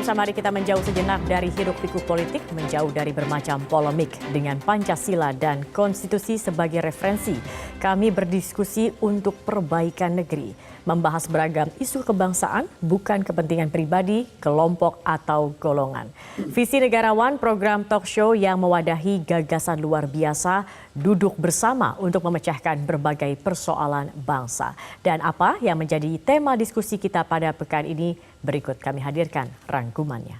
Pemirsa, mari kita menjauh sejenak dari hiruk-pikuk politik, menjauh dari bermacam polemik dengan Pancasila dan konstitusi sebagai referensi. Kami berdiskusi untuk perbaikan negeri, membahas beragam isu kebangsaan, bukan kepentingan pribadi, kelompok atau golongan. Visi Negarawan, program talk show yang mewadahi gagasan luar biasa, duduk bersama untuk memecahkan berbagai persoalan bangsa. Dan apa yang menjadi tema diskusi kita pada pekan ini, berikut kami hadirkan rangkumannya.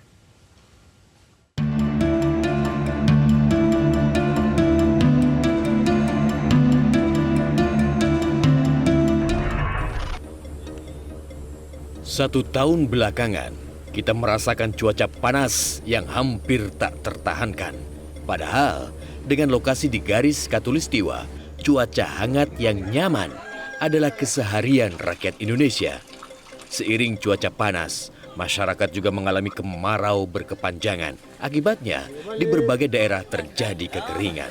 Satu tahun belakangan, kita merasakan cuaca panas yang hampir tak tertahankan. Padahal, dengan lokasi di garis Khatulistiwa, cuaca hangat yang nyaman adalah keseharian rakyat Indonesia. Seiring cuaca panas, masyarakat juga mengalami kemarau berkepanjangan. Akibatnya, di berbagai daerah terjadi kekeringan.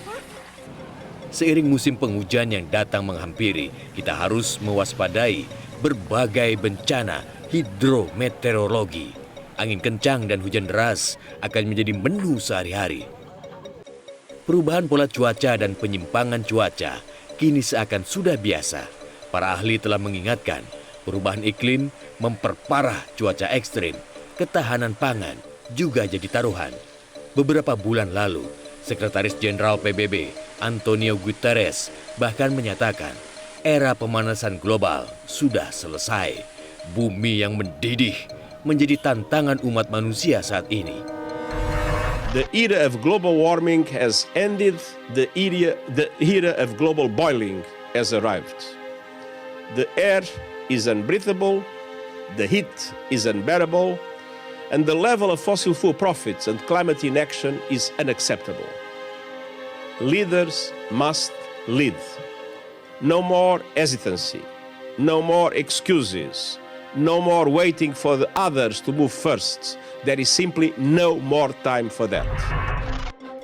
Seiring musim penghujan yang datang menghampiri, kita harus mewaspadai berbagai bencana hidrometeorologi. Angin kencang dan hujan deras akan menjadi menu sehari-hari. Perubahan pola cuaca dan penyimpangan cuaca kini seakan sudah biasa. Para ahli telah mengingatkan, perubahan iklim memperparah cuaca ekstrim, ketahanan pangan juga jadi taruhan. Beberapa bulan lalu, Sekretaris Jenderal PBB Antonio Guterres bahkan menyatakan era pemanasan global sudah selesai. Bumi yang mendidih menjadi tantangan umat manusia saat ini. The era of global warming has ended, the era of global boiling has arrived. The air is unbreathable, the heat is unbearable, and the level of fossil fuel profits and climate inaction is unacceptable. Leaders must lead. No more hesitancy, no more excuses, no more waiting for the others to move first. There is simply no more time for that.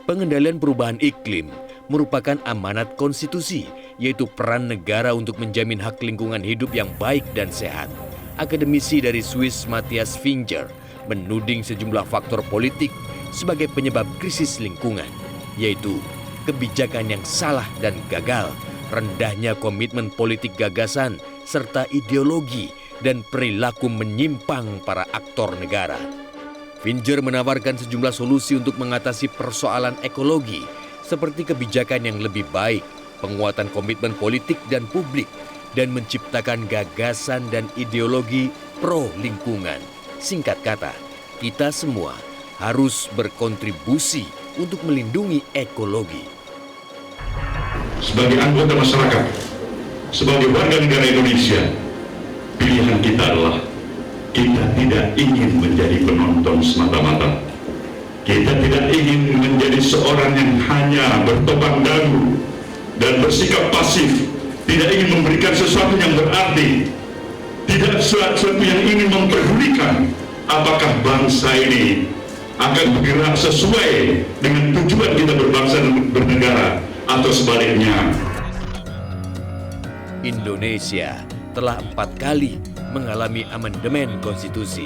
Pengendalian perubahan iklim merupakan amanat konstitusi, yaitu peran negara untuk menjamin hak lingkungan hidup yang baik dan sehat. Akademisi dari Swiss Matthias Finger menuding sejumlah faktor politik sebagai penyebab krisis lingkungan, yaitu kebijakan yang salah dan gagal, rendahnya komitmen politik gagasan, serta ideologi dan perilaku menyimpang para aktor negara. Finger menawarkan sejumlah solusi untuk mengatasi persoalan ekologi, seperti kebijakan yang lebih baik, penguatan komitmen politik dan publik, dan menciptakan gagasan dan ideologi pro-lingkungan. Singkat kata, kita semua harus berkontribusi untuk melindungi ekologi. Sebagai anggota masyarakat, sebagai warga negara Indonesia, pilihan kita adalah kita tidak ingin menjadi penonton semata-mata. Kita tidak ingin menjadi seorang yang hanya bertopang dagu dan bersikap pasif, tidak ingin memberikan sesuatu yang berarti, tidak sesuatu yang ingin memperdulikan apakah bangsa ini akan bergerak sesuai dengan tujuan kita berbangsa dan bernegara atau sebaliknya. Indonesia telah 4 kali mengalami amandemen konstitusi.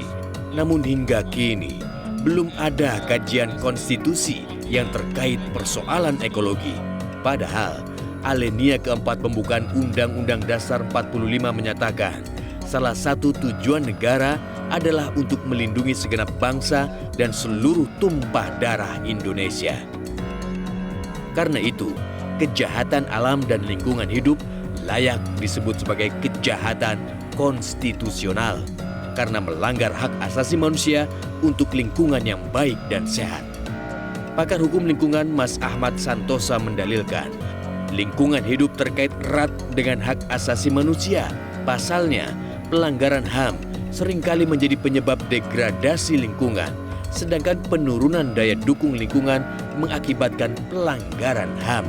Namun hingga kini, belum ada kajian konstitusi yang terkait persoalan ekologi. Padahal, alinea keempat pembukaan Undang-Undang Dasar 45 menyatakan, salah satu tujuan negara adalah untuk melindungi segenap bangsa dan seluruh tumpah darah Indonesia. Karena itu, kejahatan alam dan lingkungan hidup layak disebut sebagai kejahatan konstitusional karena melanggar hak asasi manusia untuk lingkungan yang baik dan sehat. Pakar hukum lingkungan Mas Ahmad Santosa mendalilkan, lingkungan hidup terkait erat dengan hak asasi manusia. Pasalnya, pelanggaran HAM seringkali menjadi penyebab degradasi lingkungan, sedangkan penurunan daya dukung lingkungan mengakibatkan pelanggaran HAM.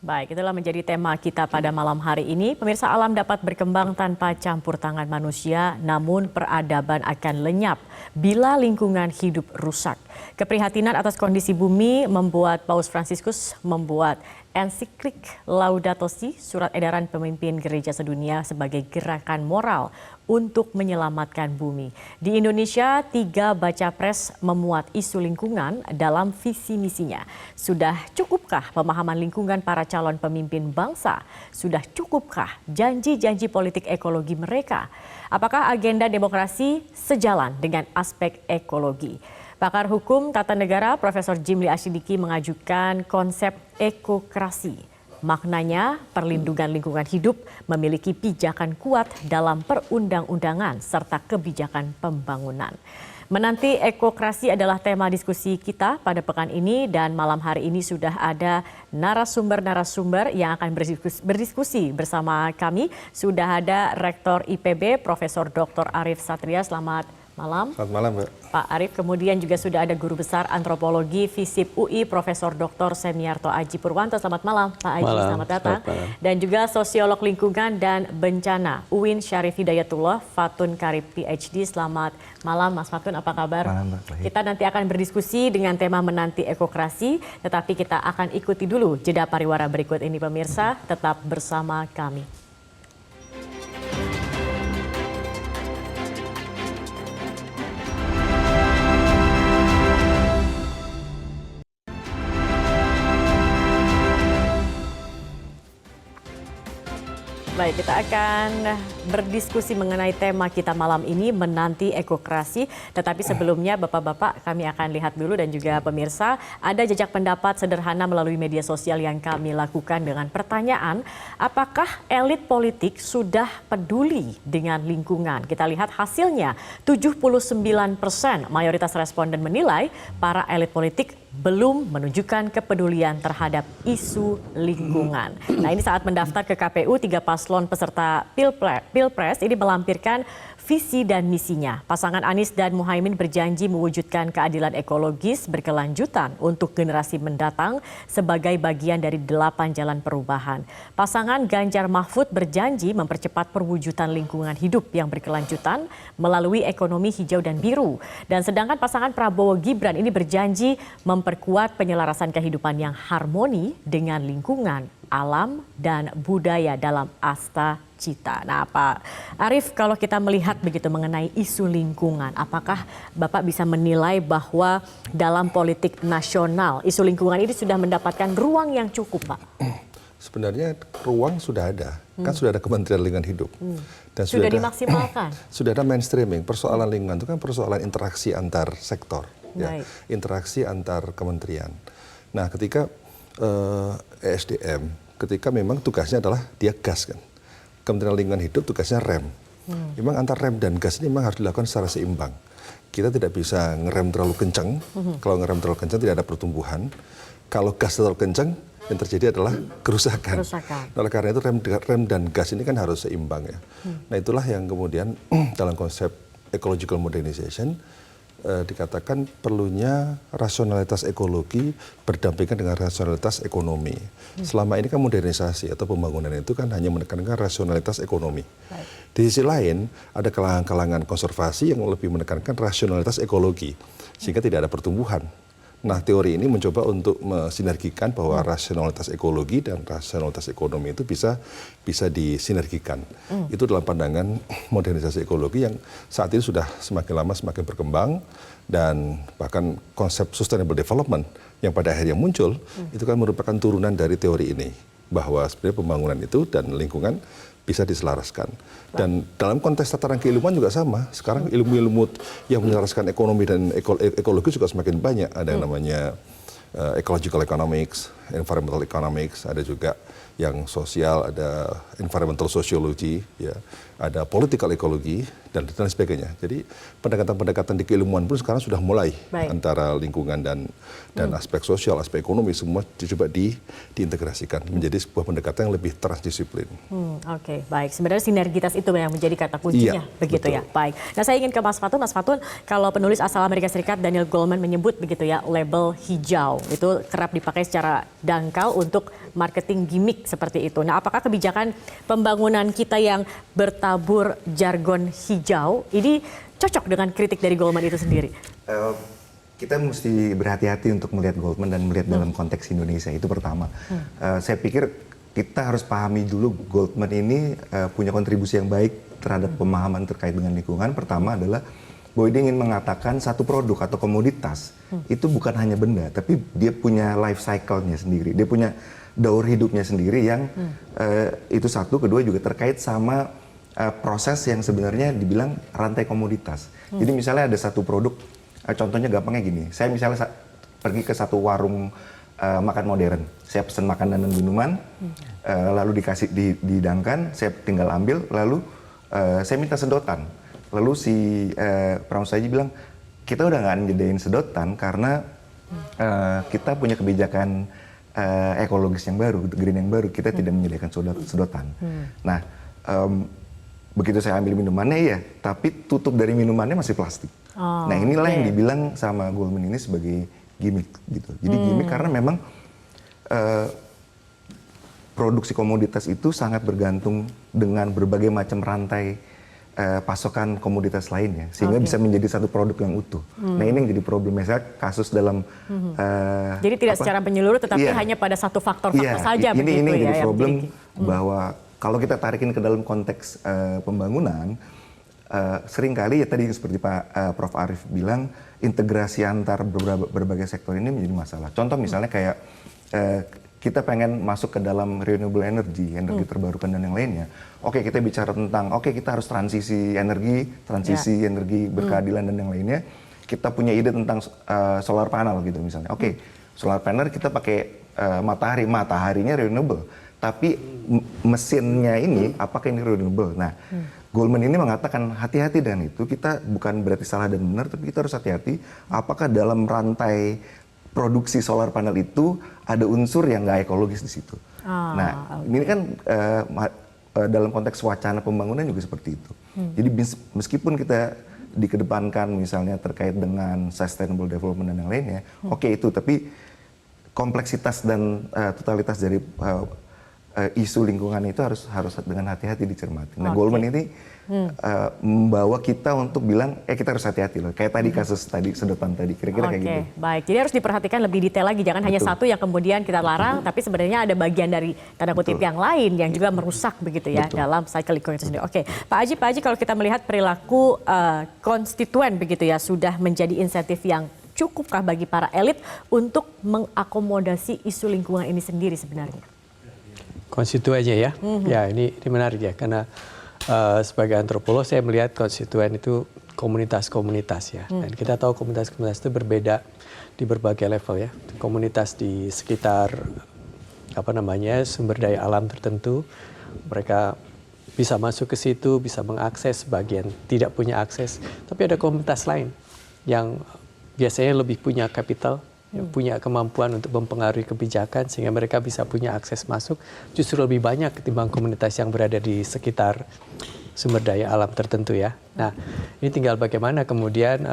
Baik, itulah menjadi tema kita pada malam hari ini. Pemirsa, alam dapat berkembang tanpa campur tangan manusia, namun peradaban akan lenyap bila lingkungan hidup rusak. Keprihatinan atas kondisi bumi membuat Paus Fransiskus membuat ensiklik Laudato Si, surat edaran pemimpin gereja sedunia sebagai gerakan moral untuk menyelamatkan bumi. Di Indonesia, 3 baca pres memuat isu lingkungan dalam visi misinya. Sudah cukupkah pemahaman lingkungan para calon pemimpin bangsa? Sudah cukupkah janji-janji politik ekologi mereka? Apakah agenda demokrasi sejalan dengan aspek ekologi? Pakar Hukum Tata Negara Profesor Jimli Asyidiki mengajukan konsep ekokrasi. Maknanya perlindungan lingkungan hidup memiliki pijakan kuat dalam perundang-undangan serta kebijakan pembangunan. Menanti ekokrasi adalah tema diskusi kita pada pekan ini dan malam hari ini sudah ada narasumber-narasumber yang akan berdiskusi bersama kami. Sudah ada Rektor IPB Profesor Dr. Arief Satria. Selamat malam. Selamat malam, Mbak. Pak Arief, kemudian juga sudah ada Guru Besar Antropologi FISIP UI Profesor Dr. Semiarto Aji Purwanto. Selamat malam, Pak Aji. Malam. Selamat datang. Selamat malam. Dan juga Sosiolog Lingkungan dan Bencana UIN Syarif Hidayatullah Fatun Karib PhD. Selamat malam, Mas Fatun. Apa kabar? Malam, Mbak. Kita nanti akan berdiskusi dengan tema menanti ekokrasi, tetapi kita akan ikuti dulu jeda pariwara berikut ini, pemirsa. Tetap bersama kami. Baik, kita akan berdiskusi mengenai tema kita malam ini, menanti ekokrasi. Tetapi sebelumnya Bapak-Bapak, kami akan lihat dulu dan juga pemirsa, ada jejak pendapat sederhana melalui media sosial yang kami lakukan dengan pertanyaan, apakah elit politik sudah peduli dengan lingkungan? Kita lihat hasilnya, 79% mayoritas responden menilai para elit politik belum menunjukkan kepedulian terhadap isu lingkungan. Nah, ini saat mendaftar ke KPU, 3 paslon peserta Pilpres ini melampirkan visi dan misinya. Pasangan Anies dan Muhaimin berjanji mewujudkan keadilan ekologis berkelanjutan untuk generasi mendatang sebagai bagian dari 8 jalan perubahan. Pasangan Ganjar Mahfud berjanji mempercepat perwujudan lingkungan hidup yang berkelanjutan melalui ekonomi hijau dan biru. Dan sedangkan pasangan Prabowo Gibran ini berjanji memperkuat penyelarasan kehidupan yang harmoni dengan lingkungan, alam, dan budaya dalam Asta Cita. Nah, Pak Arief, kalau kita melihat begitu mengenai isu lingkungan, apakah Bapak bisa menilai bahwa dalam politik nasional isu lingkungan ini sudah mendapatkan ruang yang cukup, Pak? Sebenarnya ruang sudah ada, kan sudah ada Kementerian Lingkungan Hidup. Dan Sudah dimaksimalkan? Sudah ada mainstreaming. Persoalan lingkungan itu kan persoalan interaksi antar sektor, ya, interaksi antar kementerian. Nah, ketika ESDM, ketika memang tugasnya adalah dia gas kan. Kementerian Lingkungan Hidup tugasnya rem. Memang antar rem dan gas ini memang harus dilakukan secara seimbang. Kita tidak bisa ngerem terlalu kencang. Kalau ngerem terlalu kencang tidak ada pertumbuhan. Kalau gas terlalu kencang, yang terjadi adalah kerusakan. Oleh karena itu rem dan gas ini kan harus seimbang ya. Nah, itulah yang kemudian dalam konsep ecological modernization dikatakan perlunya rasionalitas ekologi berdampingan dengan rasionalitas ekonomi. Selama ini kan modernisasi atau pembangunan itu kan hanya menekankan rasionalitas ekonomi. Di sisi lain ada kalangan-kalangan konservasi yang lebih menekankan rasionalitas ekologi sehingga tidak ada pertumbuhan. Nah, teori ini mencoba untuk mensinergikan bahwa rasionalitas ekologi dan rasionalitas ekonomi itu bisa disinergikan. Itu dalam pandangan modernisasi ekologi yang saat ini sudah semakin lama semakin berkembang, dan bahkan konsep sustainable development yang pada akhirnya muncul itu kan merupakan turunan dari teori ini, bahwa sebenarnya pembangunan itu dan lingkungan bisa diselaraskan. Dan dalam konteks tataran keilmuan juga sama. Sekarang ilmu-ilmu yang menyelaraskan ekonomi dan ekologi juga semakin banyak. Ada yang namanya ecological economics, environmental economics, ada juga yang sosial, ada environmental sociology, ya, ada political ecology, dan sebagainya. Jadi pendekatan-pendekatan di keilmuan pun sekarang sudah mulai antara lingkungan dan aspek sosial, aspek ekonomi semua dicoba diintegrasikan menjadi sebuah pendekatan yang lebih transdisiplin. Oke, baik. Sebenarnya sinergitas itu yang menjadi kata kuncinya, begitu betul. Ya. Baik. Nah, saya ingin ke Mas Fatun. Mas Fatun, kalau penulis asal Amerika Serikat Daniel Goleman menyebut begitu ya, label hijau itu kerap dipakai secara dangkal untuk marketing gimmick seperti itu. Nah, apakah kebijakan pembangunan kita yang bertabur jargon hijau ini cocok dengan kritik dari Goleman itu sendiri? Kita mesti berhati-hati untuk melihat Goldman dan melihat dalam konteks Indonesia, itu pertama. Saya pikir kita harus pahami dulu Goldman ini punya kontribusi yang baik terhadap pemahaman terkait dengan lingkungan. Pertama adalah bahwa dia ingin mengatakan satu produk atau komoditas itu bukan hanya benda, tapi dia punya life cycle-nya sendiri. Dia punya daur hidupnya sendiri yang itu satu. Kedua juga terkait sama proses yang sebenarnya dibilang rantai komoditas. Jadi misalnya ada satu produk, contohnya gampangnya gini, saya misalnya pergi ke satu warung makan modern, saya pesan makanan dan minuman, lalu dihidangkan, saya tinggal ambil, lalu saya minta sedotan. Lalu si pengusaha bilang, kita udah nggak nyediain sedotan karena kita punya kebijakan ekologis yang baru, green yang baru, kita tidak menyediakan sedotan. Nah, begitu saya ambil minumannya ya, tapi tutup dari minumannya masih plastik. Nah inilah yang dibilang sama Goldman ini sebagai gimmick gitu. Jadi gimmick karena memang produksi komoditas itu sangat bergantung dengan berbagai macam rantai pasokan komoditas lainnya, sehingga bisa menjadi satu produk yang utuh. Nah ini yang jadi problemnya kasus dalam. Jadi tidak secara menyeluruh, tetapi hanya pada satu faktor-faktor saja. Ini yang jadi problem bahwa kalau kita tarikin ke dalam konteks pembangunan, seringkali ya tadi seperti Pak Prof. Arief bilang, integrasi antar berbagai sektor ini menjadi masalah. Contoh misalnya kayak kita pengen masuk ke dalam renewable energy, energi terbarukan dan yang lainnya. Oke, kita bicara tentang, kita harus transisi energi berkeadilan dan yang lainnya. Kita punya ide tentang solar panel gitu misalnya. Solar panel kita pakai mataharinya renewable. Tapi mesinnya ini, apakah ini renewable? Nah, Goldman ini mengatakan hati-hati dengan itu. Kita bukan berarti salah dan benar, tapi kita harus hati-hati. Apakah dalam rantai produksi solar panel itu ada unsur yang nggak ekologis di situ? Ini kan dalam konteks wacana pembangunan juga seperti itu. Jadi meskipun kita dikedepankan misalnya terkait dengan sustainable development dan yang lainnya, itu, tapi kompleksitas dan totalitas dari isu lingkungan itu harus dengan hati-hati dicermati. Nah, Goldman ini membawa kita untuk bilang, kita harus hati-hati loh. Kayak tadi kasus tadi sedotan tadi, kira-kira kayak gitu. Baik, jadi harus diperhatikan lebih detail lagi. Jangan hanya satu yang kemudian kita larang, tapi sebenarnya ada bagian dari tanda kutip yang lain yang juga merusak begitu ya dalam cycle lingkungan itu sendiri. Pak Haji, kalau kita melihat perilaku konstituen begitu ya, sudah menjadi insentif yang cukupkah bagi para elit untuk mengakomodasi isu lingkungan ini sendiri sebenarnya? Konstituennya ya, ya ini menarik ya, karena sebagai antropolog saya melihat konstituen itu komunitas-komunitas ya, dan kita tahu komunitas-komunitas itu berbeda di berbagai level ya. Komunitas di sekitar sumber daya alam tertentu, mereka bisa masuk ke situ, bisa mengakses, sebagian tidak punya akses, tapi ada komunitas lain yang biasanya lebih punya kapital, punya kemampuan untuk mempengaruhi kebijakan sehingga mereka bisa punya akses masuk justru lebih banyak ketimbang komunitas yang berada di sekitar sumber daya alam tertentu ya. Nah, ini tinggal bagaimana kemudian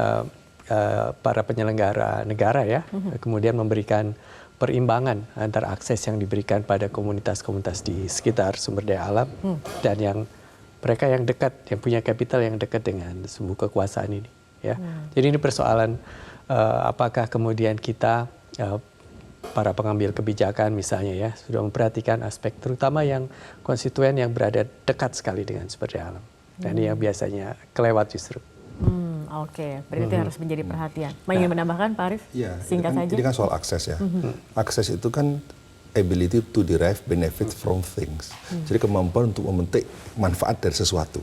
para penyelenggara negara ya kemudian memberikan perimbangan antara akses yang diberikan pada komunitas-komunitas di sekitar sumber daya alam dan yang mereka yang dekat, yang punya kapital yang dekat dengan sumber kekuasaan ini ya. Jadi ini persoalan apakah kemudian kita para pengambil kebijakan misalnya ya sudah memperhatikan aspek terutama yang konstituen yang berada dekat sekali dengan sumber daya alam, dan ini yang biasanya kelewat justru. Berarti harus menjadi perhatian. Ingin menambahkan Pak Arief? Singkat saja. Ini kan soal akses ya. Akses itu kan ability to derive benefit from things. Jadi kemampuan untuk memetik manfaat dari sesuatu.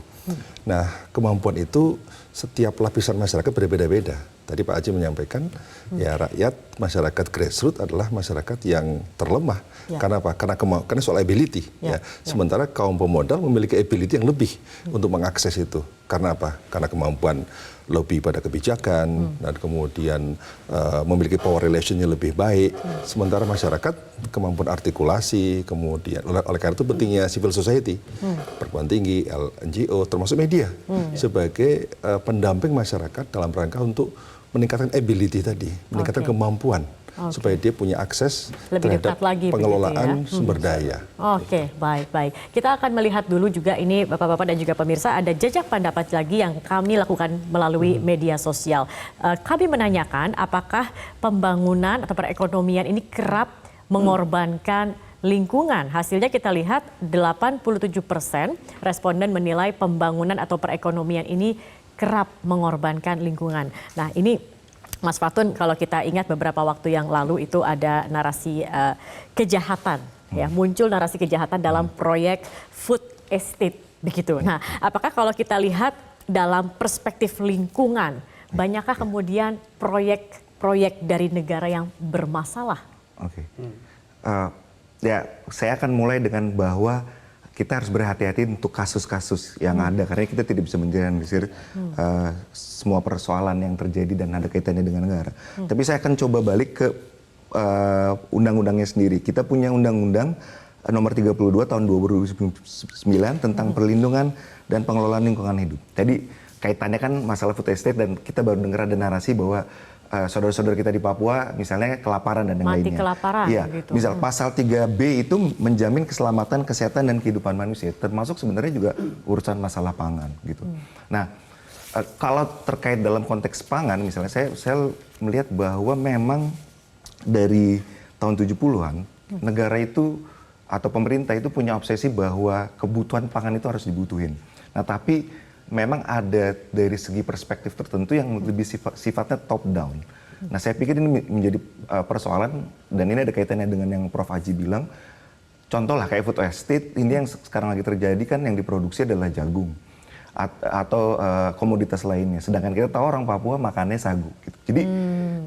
Nah, kemampuan itu setiap lapisan masyarakat berbeda-beda. Tadi Pak Haji menyampaikan, ya rakyat, masyarakat grassroots adalah masyarakat yang terlemah. Karena apa? Karena soal ability. Sementara kaum pemodal memiliki ability yang lebih untuk mengakses itu. Karena apa? Karena kemampuan lobby pada kebijakan, dan kemudian memiliki power relationnya lebih baik. Sementara masyarakat kemampuan artikulasi, kemudian oleh karena itu pentingnya civil society, perguruan tinggi, NGO, termasuk media sebagai pendamping masyarakat dalam rangka untuk meningkatkan ability tadi, meningkatkan kemampuan supaya dia punya akses lebih terhadap dekat lagi pengelolaan begitu ya? sumber daya. Oke, baik. Kita akan melihat dulu juga ini Bapak-Bapak dan juga pemirsa, ada jejak pendapat lagi yang kami lakukan melalui media sosial. Kami menanyakan apakah pembangunan atau perekonomian ini kerap mengorbankan lingkungan. Hasilnya kita lihat 87% responden menilai pembangunan atau perekonomian ini kerap mengorbankan lingkungan. Nah ini Mas Fatun, kalau kita ingat beberapa waktu yang lalu itu ada narasi kejahatan, ya muncul narasi kejahatan dalam proyek food estate begitu. Nah, apakah kalau kita lihat dalam perspektif lingkungan, banyakkah kemudian proyek-proyek dari negara yang bermasalah? Oke. Ya, saya akan mulai dengan bahwa kita harus berhati-hati untuk kasus-kasus yang ada, karena kita tidak bisa menjelaskan semua persoalan yang terjadi dan ada kaitannya dengan negara. Tapi saya akan coba balik ke undang-undangnya sendiri. Kita punya undang-undang nomor 32 tahun 2009 tentang perlindungan dan pengelolaan lingkungan hidup. Tadi kaitannya kan masalah food estate, dan kita baru dengar ada narasi bahwa saudara-saudara kita di Papua misalnya kelaparan dan yang lainnya. Mati kelaparan ya, gitu. Misal pasal 3B itu menjamin keselamatan, kesehatan dan kehidupan manusia, termasuk sebenarnya juga urusan masalah pangan gitu. Nah, kalau terkait dalam konteks pangan misalnya saya melihat bahwa memang dari tahun 70-an negara itu atau pemerintah itu punya obsesi bahwa kebutuhan pangan itu harus dibutuhin. Nah, tapi memang ada dari segi perspektif tertentu yang lebih sifatnya top down. Nah, saya pikir ini menjadi persoalan, dan ini ada kaitannya dengan yang Prof. Aji bilang. Contoh lah kayak food estate, ini yang sekarang lagi terjadi kan yang diproduksi adalah jagung atau komoditas lainnya. Sedangkan kita tahu orang Papua makannya sagu. Gitu. Jadi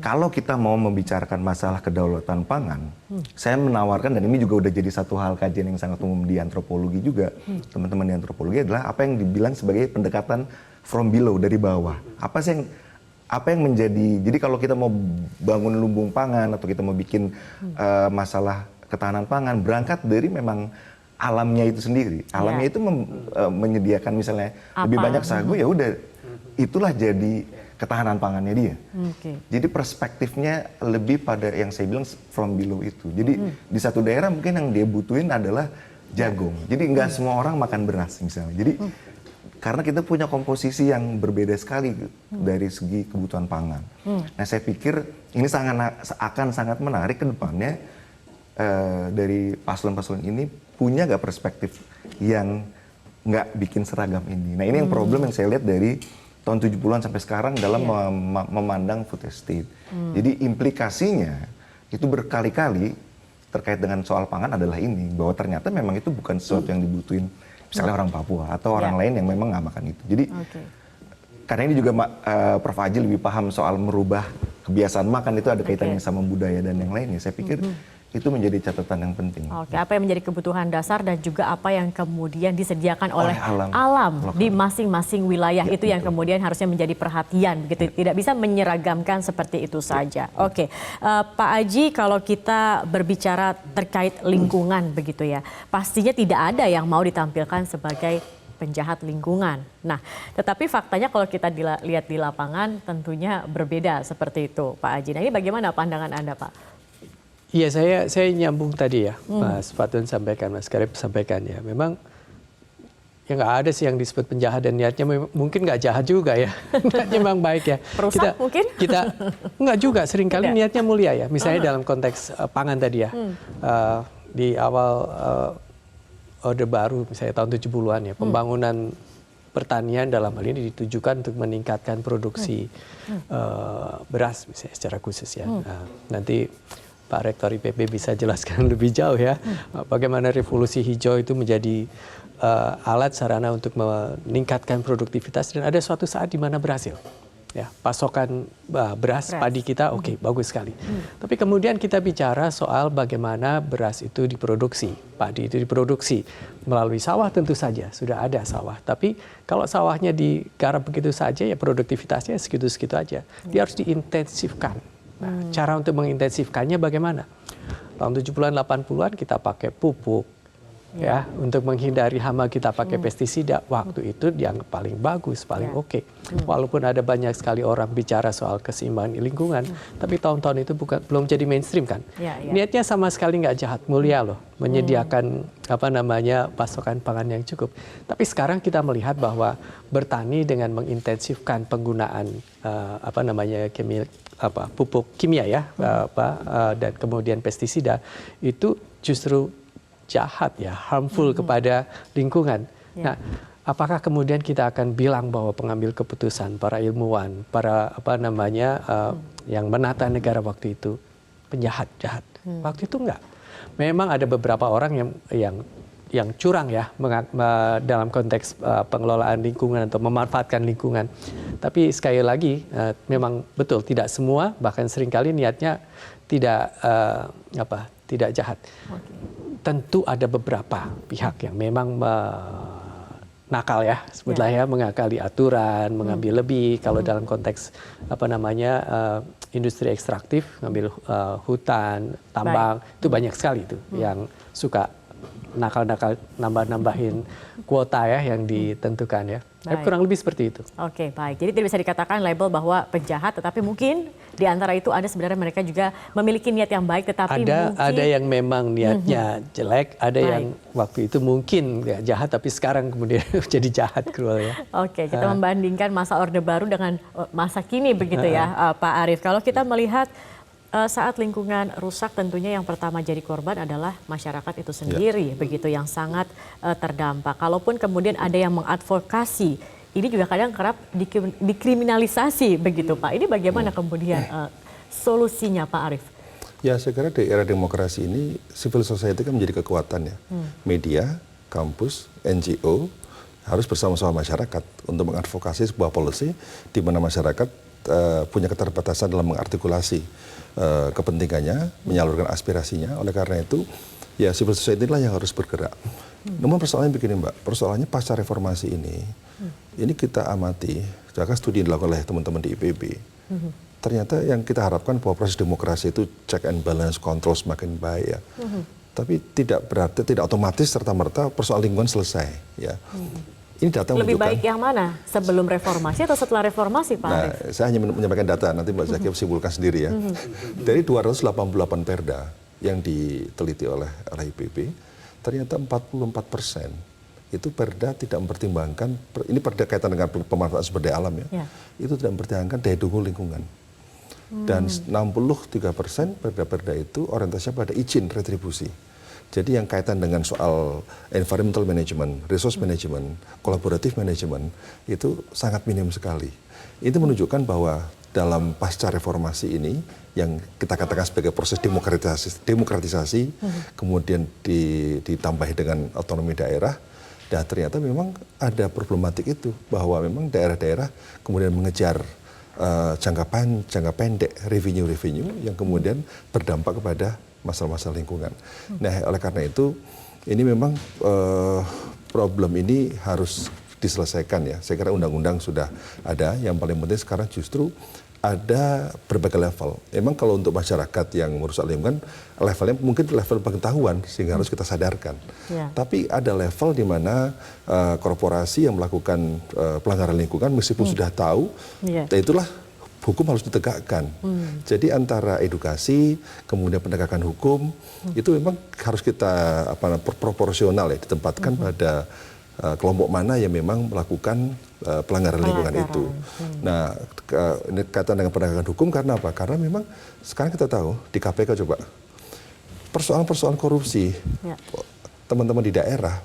kalau kita mau membicarakan masalah kedaulatan pangan, saya menawarkan, dan ini juga udah jadi satu hal kajian yang sangat umum di antropologi juga, teman-teman di antropologi, adalah apa yang dibilang sebagai pendekatan from below, dari bawah. Apa yang menjadi, jadi kalau kita mau bangun lumbung pangan atau kita mau bikin masalah ketahanan pangan, berangkat dari memang alamnya itu sendiri. Alamnya itu menyediakan misalnya lebih banyak sagu, ya udah itulah jadi ketahanan pangannya dia. Jadi perspektifnya lebih pada yang saya bilang from below itu. Jadi di satu daerah mungkin yang dia butuhin adalah jagung. Jadi nggak semua orang makan beras misalnya. Jadi karena kita punya komposisi yang berbeda sekali dari segi kebutuhan pangan. Nah, saya pikir ini akan sangat menarik ke depannya dari paslon-paslon ini punya nggak perspektif yang nggak bikin seragam ini. Nah, ini yang problem yang saya lihat dari tahun 70-an sampai sekarang dalam memandang food estate. Jadi implikasinya itu berkali-kali terkait dengan soal pangan adalah ini, bahwa ternyata memang itu bukan sesuatu yang dibutuhin misalnya orang Papua atau orang lain yang memang nggak makan itu. Jadi karena ini juga Prof. Aji lebih paham soal merubah kebiasaan makan, itu ada kaitannya sama budaya dan yang lainnya. Saya pikir itu menjadi catatan yang penting. Oke, apa yang menjadi kebutuhan dasar dan juga apa yang kemudian disediakan oleh alam di masing-masing wilayah, itu yang kemudian harusnya menjadi perhatian begitu. Tidak bisa menyeragamkan seperti itu saja. Oke, Pak Aji, kalau kita berbicara terkait lingkungan begitu ya, pastinya tidak ada yang mau ditampilkan sebagai penjahat lingkungan. Nah, tetapi faktanya kalau kita lihat di lapangan tentunya berbeda seperti itu, Pak Aji. Nah, ini bagaimana pandangan Anda, Pak? Iya, saya nyambung tadi ya, Mas Fatun sampaikan, Mas Karib sampaikan ya. Memang ya nggak ada sih yang disebut penjahat, dan niatnya mungkin nggak jahat juga ya. Niatnya memang baik ya. Perusak mungkin? Kita nggak juga, seringkali niatnya mulia ya. Misalnya dalam konteks pangan tadi ya, di awal Orde Baru misalnya tahun 70-an ya, pembangunan pertanian dalam hal ini ditujukan untuk meningkatkan produksi beras misalnya secara khusus ya. Nah, nanti Pak Rektor IPB bisa jelaskan lebih jauh ya, bagaimana revolusi hijau itu menjadi alat sarana untuk meningkatkan produktivitas, dan ada suatu saat di mana berhasil. Ya, pasokan beras padi kita bagus sekali. Tapi kemudian kita bicara soal bagaimana beras itu diproduksi, padi itu diproduksi melalui sawah, tentu saja sudah ada sawah. Tapi kalau sawahnya digarap begitu saja ya produktivitasnya segitu-segitu aja. Dia harus diintensifkan. Nah, cara untuk mengintensifkannya bagaimana? Tahun 70-an 80-an kita pakai pupuk, ya, untuk menghindari hama kita pakai pestisida. Waktu itu dianggap paling bagus, paling oke. Walaupun ada banyak sekali orang bicara soal keseimbangan lingkungan, tapi tahun-tahun itu belum jadi mainstream kan. Niatnya sama sekali nggak jahat, mulia loh, menyediakan pasokan pangan yang cukup. Tapi sekarang kita melihat bahwa bertani dengan mengintensifkan penggunaan pupuk kimia ya, dan kemudian pestisida itu justru jahat ya, harmful kepada lingkungan. Nah, apakah kemudian kita akan bilang bahwa pengambil keputusan, para ilmuwan, para yang menata negara waktu itu penjahat-jahat? Waktu itu enggak. Memang ada beberapa orang yang curang ya dalam konteks pengelolaan lingkungan atau memanfaatkan lingkungan. Tapi sekali lagi memang betul tidak semua, bahkan seringkali niatnya tidak jahat. Tentu ada beberapa pihak yang memang nakal ya, sebutlah ya, mengakali aturan, mengambil lebih. Kalau dalam konteks industri ekstraktif, ngambil hutan, tambang, itu banyak sekali itu yang suka nakal-nakal nambahin kuota ya yang ditentukan ya. Kurang lebih seperti itu. Oke, baik. Jadi tidak bisa dikatakan label bahwa penjahat, tetapi mungkin di antara itu ada sebenarnya mereka juga memiliki niat yang baik, tetapi ada yang memang niatnya jelek, ada yang waktu itu mungkin ya, jahat, tapi sekarang kemudian jadi jahat, cruel ya. Oke, kita membandingkan masa Orde Baru dengan masa kini begitu ya, Pak Arief. Kalau kita melihat saat lingkungan rusak, tentunya yang pertama jadi korban adalah masyarakat itu sendiri, begitu, yang sangat terdampak. Kalaupun kemudian ada yang mengadvokasi, ini juga kadang kerap dikriminalisasi, begitu Pak. Ini bagaimana kemudian solusinya Pak Arief? Ya, saya kira di era demokrasi ini civil society kan menjadi kekuatan ya. Media, kampus, NGO harus bersama-sama masyarakat untuk mengadvokasi sebuah policy di mana masyarakat punya keterbatasan dalam mengartikulasi kepentingannya, menyalurkan aspirasinya. Oleh karena itu, ya civil society inilah yang harus bergerak. Namun persoalannya begini Mbak, persoalannya pasca reformasi ini kita amati, sedangkan studi yang dilakukan oleh teman-teman di IPB, ternyata yang kita harapkan bahwa proses demokrasi itu check and balance, control semakin baik ya. Tapi tidak berarti, tidak otomatis serta-merta persoalan lingkungan selesai ya. Ini data lebih menunjukkan, baik yang mana? Sebelum reformasi atau setelah reformasi, Pak Arief? Saya hanya menyampaikan data, nanti Mbak Zaki simpulkan sendiri ya. Dari 288 perda yang diteliti oleh IPB, ternyata 44% itu perda tidak mempertimbangkan, ini perda kaitan dengan pemanfaatan sumber daya alam ya, itu tidak mempertimbangkan daya dukung lingkungan. Dan 63% perda-perda itu orientasinya pada izin retribusi. Jadi yang kaitan dengan soal environmental management, resource management, collaborative management itu sangat minim sekali. Itu menunjukkan bahwa dalam pasca reformasi ini yang kita katakan sebagai proses demokratisasi kemudian ditambahi dengan otonomi daerah, dan ternyata memang ada problematik itu bahwa memang daerah-daerah kemudian mengejar jangka pendek revenue yang kemudian berdampak kepada masalah-masalah lingkungan. Nah, oleh karena itu ini memang problem ini harus diselesaikan ya. Saya kira undang-undang sudah ada. Yang paling penting sekarang justru ada berbagai level. Memang kalau untuk masyarakat yang merusak lingkungan, levelnya mungkin level pengetahuan sehingga harus kita sadarkan. Tapi ada level di mana korporasi yang melakukan pelanggaran lingkungan meskipun sudah tahu, itulah hukum harus ditegakkan. Jadi antara edukasi, kemudian penegakan hukum, itu memang harus kita proporsional ya, ditempatkan pada kelompok mana yang memang melakukan pelanggaran lingkungan itu. Nah, ini kaitan dengan penegakan hukum karena apa? Karena memang sekarang kita tahu di KPK coba persoalan-persoalan korupsi, teman-teman di daerah,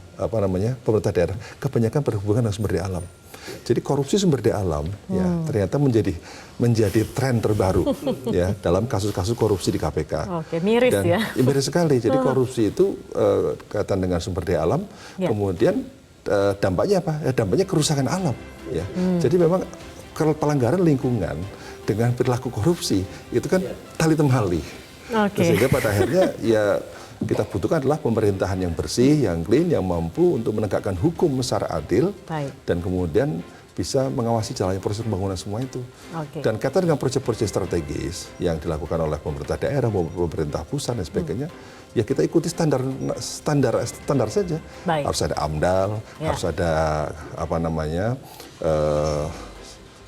pemerintah daerah, kebanyakan berhubungan dengan sumber daya alam. Jadi korupsi sumber daya alam ya ternyata menjadi tren terbaru ya dalam kasus-kasus korupsi di KPK. Oke, miris ya. Miris sekali. Jadi korupsi itu kaitan dengan sumber daya alam, kemudian dampaknya apa? Ya, dampaknya kerusakan alam ya. Jadi memang pelanggaran lingkungan dengan perilaku korupsi itu kan tali temali. Sehingga pada akhirnya ya kita butuhkan adalah pemerintahan yang bersih, yang clean, yang mampu untuk menegakkan hukum secara adil, dan kemudian bisa mengawasi jalannya proses pembangunan semua itu. Oke. Dan kaitan dengan proyek-proyek strategis yang dilakukan oleh pemerintah daerah maupun pemerintah pusat dan sebagainya, ya kita ikuti standar saja. Baik. Harus ada AMDAL, Ya. harus ada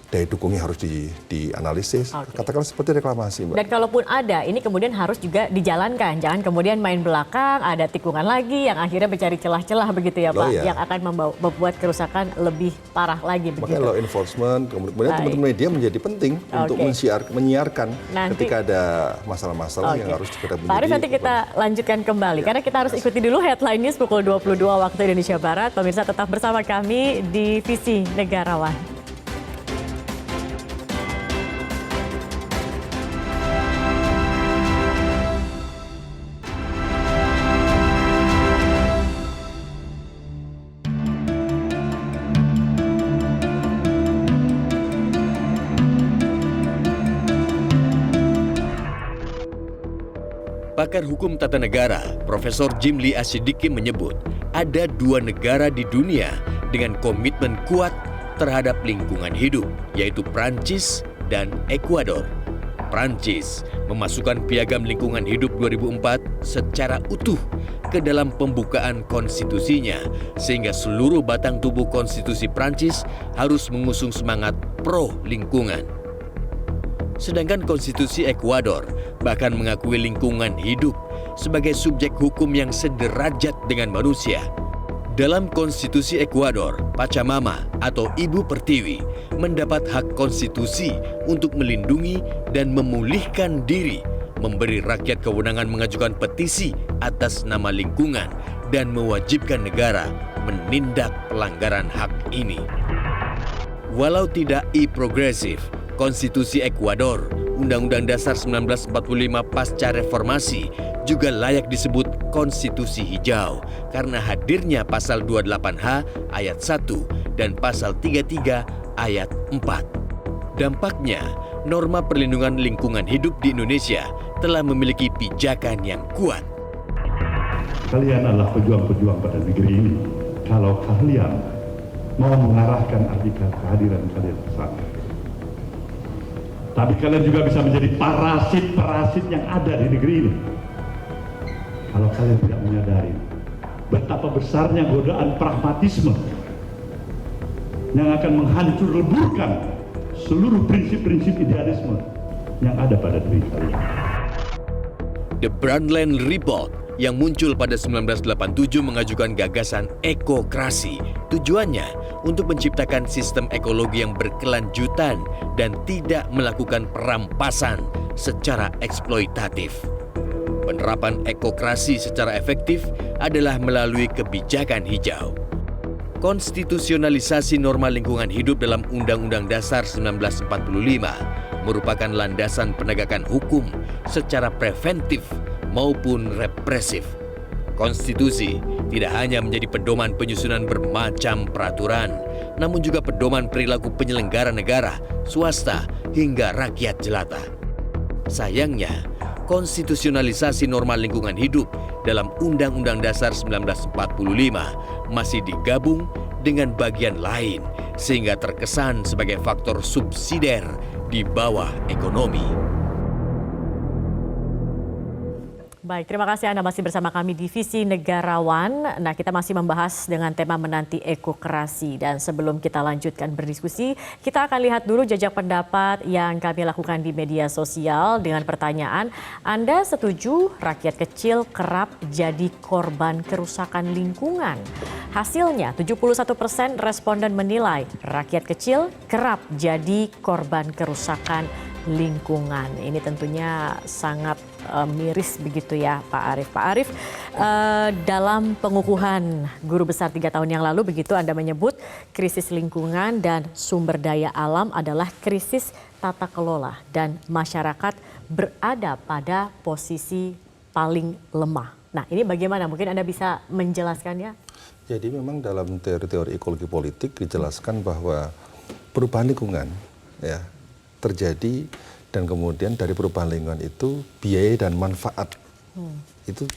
daya dukungnya harus dianalisis. Oke. Katakanlah seperti reklamasi, Mbak. Dan kalaupun ada, ini kemudian harus juga dijalankan. Jangan kemudian main belakang, ada tikungan lagi yang akhirnya mencari celah-celah begitu ya Pak, Iya. yang akan membuat kerusakan lebih parah lagi begitu. Makanya law enforcement, kemudian Baik. teman-teman media menjadi penting untuk menyiarkan Nanti- ketika ada masalah-masalah yang Oke. harus segera Pak Arief, nanti kita lanjutkan kembali. Karena kita harus ikuti dulu headline news pukul 22 waktu Indonesia Barat. Pemirsa tetap bersama kami di Visi Negarawan. Pakar hukum tata negara, Profesor Jimli Asyidiki menyebut ada 2 negara di dunia dengan komitmen kuat terhadap lingkungan hidup, yaitu Prancis dan Ekuador. Prancis memasukkan Piagam Lingkungan Hidup 2004 secara utuh ke dalam pembukaan konstitusinya, sehingga seluruh batang tubuh konstitusi Prancis harus mengusung semangat pro lingkungan. Sedangkan konstitusi Ekuador bahkan mengakui lingkungan hidup sebagai subjek hukum yang sederajat dengan manusia. Dalam konstitusi Ekuador, Pachamama atau Ibu Pertiwi mendapat hak konstitusi untuk melindungi dan memulihkan diri, memberi rakyat kewenangan mengajukan petisi atas nama lingkungan, dan mewajibkan negara menindak pelanggaran hak ini. Walau tidak progresif, Konstitusi Ekuador, Undang-Undang Dasar 1945 pasca reformasi juga layak disebut konstitusi hijau karena hadirnya pasal 28H ayat 1 dan pasal 33 ayat 4. Dampaknya, norma perlindungan lingkungan hidup di Indonesia telah memiliki pijakan yang kuat. Kalian adalah pejuang-pejuang pada negeri ini. Kalau kalian mau mengarahkan artikel kehadiran kalian ke sana. Tapi kalian juga bisa menjadi parasit-parasit yang ada di negeri ini. Kalau kalian tidak menyadari betapa besarnya godaan pragmatisme yang akan menghancur leburkan seluruh prinsip-prinsip idealisme yang ada pada diri kalian. The Brundtland Report yang muncul pada 1987 mengajukan gagasan ekokrasi. Tujuannya untuk menciptakan sistem ekologi yang berkelanjutan dan tidak melakukan perampasan secara eksploitatif. Penerapan ekokrasi secara efektif adalah melalui kebijakan hijau. Konstitusionalisasi norma lingkungan hidup dalam Undang-Undang Dasar 1945 merupakan landasan penegakan hukum secara preventif maupun represif. Konstitusi tidak hanya menjadi pedoman penyusunan bermacam peraturan, namun juga pedoman perilaku penyelenggara negara, swasta, hingga rakyat jelata. Sayangnya, konstitusionalisasi norma lingkungan hidup dalam Undang-Undang Dasar 1945 masih digabung dengan bagian lain, sehingga terkesan sebagai faktor subsidiar di bawah ekonomi. Baik, terima kasih Anda masih bersama kami di Visi Negarawan. Nah, kita masih membahas dengan tema menanti ekokrasi. Dan sebelum kita lanjutkan berdiskusi, kita akan lihat dulu jajak pendapat yang kami lakukan di media sosial dengan pertanyaan, Anda setuju rakyat kecil kerap jadi korban kerusakan lingkungan? Hasilnya, 71% responden menilai rakyat kecil kerap jadi korban kerusakan lingkungan. Ini tentunya sangat miris begitu ya Pak Arief. Pak Arief, dalam pengukuhan Guru Besar 3 tahun yang lalu begitu Anda menyebut krisis lingkungan dan sumber daya alam adalah krisis tata kelola dan masyarakat berada pada posisi paling lemah. Nah, ini bagaimana? Mungkin Anda bisa menjelaskannya? Jadi memang dalam teori-teori ekologi politik dijelaskan bahwa perubahan lingkungan ya terjadi dan kemudian dari perubahan lingkungan itu biaya dan manfaat itu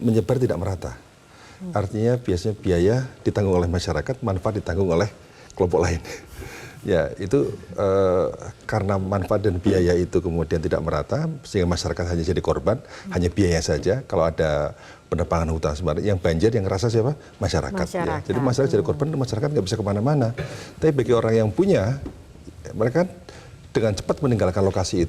menyebar tidak merata. Artinya biasanya biaya ditanggung oleh masyarakat, manfaat ditanggung oleh kelompok lain. Ya, itu karena manfaat dan biaya itu kemudian tidak merata, sehingga masyarakat hanya jadi korban, hanya biaya saja. Kalau ada penebangan hutan sebenarnya, yang banjir yang ngerasa siapa? Masyarakat. Ya. Jadi masyarakat jadi korban, masyarakat nggak bisa kemana-mana. Tapi bagi orang yang punya, mereka dengan cepat meninggalkan lokasi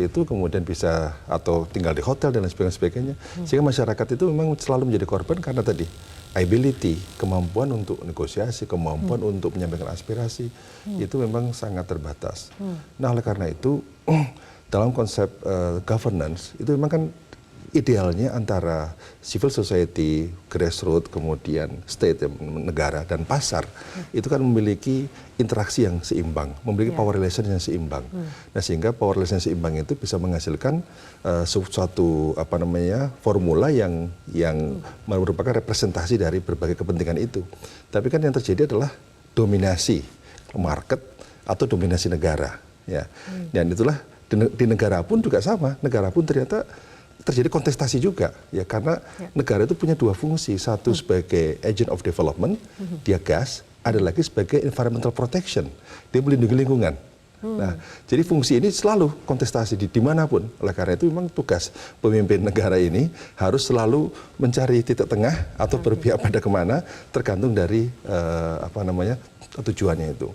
itu, kemudian bisa atau tinggal di hotel dan lain sebagainya. Sehingga masyarakat itu memang selalu menjadi korban karena tadi ability, kemampuan untuk negosiasi, kemampuan untuk menyampaikan aspirasi itu memang sangat terbatas. Nah, oleh karena itu dalam konsep governance itu memang kan idealnya antara civil society, grassroots, kemudian state, negara, dan pasar itu kan memiliki interaksi yang seimbang, memiliki power relation yang seimbang. Nah, sehingga power relation yang seimbang itu bisa menghasilkan suatu formula yang merupakan representasi dari berbagai kepentingan itu. Tapi kan yang terjadi adalah dominasi market atau dominasi negara, ya. Dan itulah di negara pun juga sama. Negara pun ternyata terjadi kontestasi juga, ya, karena negara itu punya dua fungsi, satu sebagai agent of development, dia gas, ada lagi sebagai environmental protection, dia melindungi lingkungan. Nah, jadi fungsi ini selalu kontestasi dimanapun. Oleh karena itu memang tugas pemimpin negara ini harus selalu mencari titik tengah atau berpihak pada kemana, tergantung dari tujuannya itu.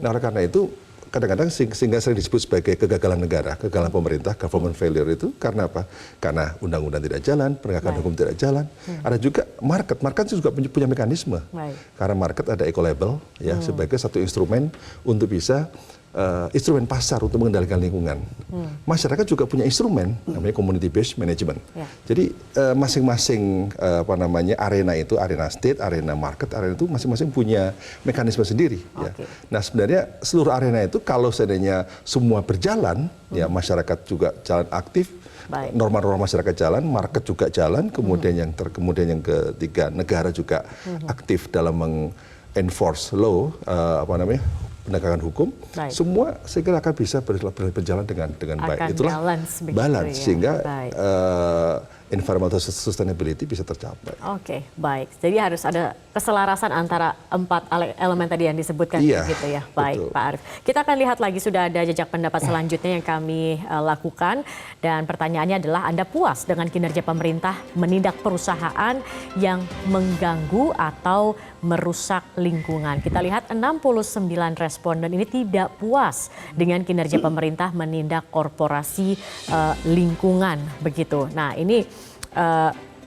Nah, oleh karena itu kadang-kadang sehingga sering disebut sebagai kegagalan negara, kegagalan pemerintah, government failure itu karena apa? Karena undang-undang tidak jalan, penegakan hukum tidak jalan. Ada juga market juga punya mekanisme. Karena market ada eco-label ya sebagai satu instrumen untuk bisa instrumen pasar untuk mengendalikan lingkungan. Masyarakat juga punya instrumen namanya community based management. Jadi masing-masing arena itu, arena state, arena market, arena itu masing-masing punya mekanisme sendiri. Ya. Nah, sebenarnya seluruh arena itu kalau seandainya semua berjalan, ya masyarakat juga jalan aktif, norma-norma masyarakat jalan, market juga jalan, kemudian yang ketiga negara juga aktif dalam enforce law, penegakan hukum, semua saya kira akan bisa berjalan dengan baik. Itulah balance ya. Sehingga environmental sustainability bisa tercapai. Oke, baik. Jadi harus ada keselarasan antara 4 elemen tadi yang disebutkan, gitu ya. Baik, betul. Pak Arief. Kita akan lihat lagi, sudah ada jejak pendapat selanjutnya yang kami lakukan, dan pertanyaannya adalah, Anda puas dengan kinerja pemerintah menindak perusahaan yang mengganggu atau merusak lingkungan? Kita lihat 69 responden ini tidak puas dengan kinerja pemerintah menindak korporasi lingkungan, begitu. Nah, ini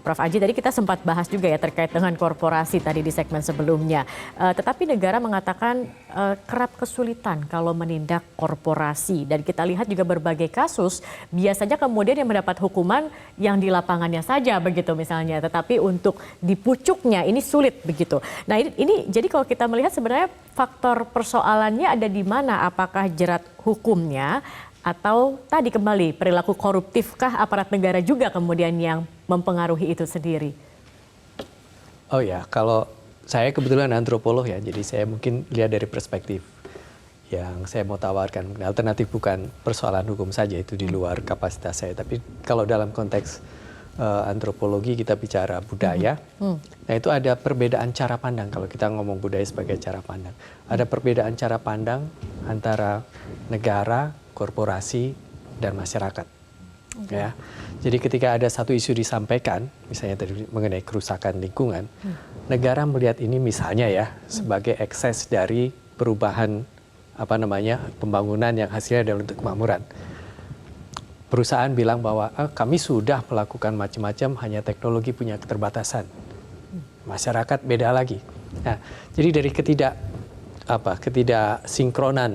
Prof. Aji, tadi kita sempat bahas juga ya terkait dengan korporasi tadi di segmen sebelumnya. Tetapi negara mengatakan kerap kesulitan kalau menindak korporasi. Dan kita lihat juga berbagai kasus, biasanya kemudian yang mendapat hukuman yang di lapangannya saja begitu misalnya. Tetapi untuk dipucuknya ini sulit begitu. Nah, ini jadi kalau kita melihat sebenarnya faktor persoalannya ada di mana? Apakah jerat hukumnya? Atau tadi kembali perilaku koruptifkah aparat negara juga kemudian yang mempengaruhi itu sendiri? Oh ya, kalau saya kebetulan antropolog ya, jadi saya mungkin lihat dari perspektif yang saya mau tawarkan. Alternatif bukan persoalan hukum saja, itu di luar kapasitas saya. Tapi kalau dalam konteks antropologi kita bicara budaya, nah itu ada perbedaan cara pandang. Kalau kita ngomong budaya sebagai cara pandang, ada perbedaan cara pandang antara negara, korporasi, dan masyarakat. Ya. Jadi ketika ada satu isu disampaikan, misalnya tadi mengenai kerusakan lingkungan, negara melihat ini misalnya ya sebagai ekses dari perubahan pembangunan yang hasilnya adalah untuk kemakmuran. Perusahaan bilang bahwa kami sudah melakukan macam-macam, hanya teknologi punya keterbatasan. Masyarakat beda lagi. Nah, jadi dari ketidaksinkronan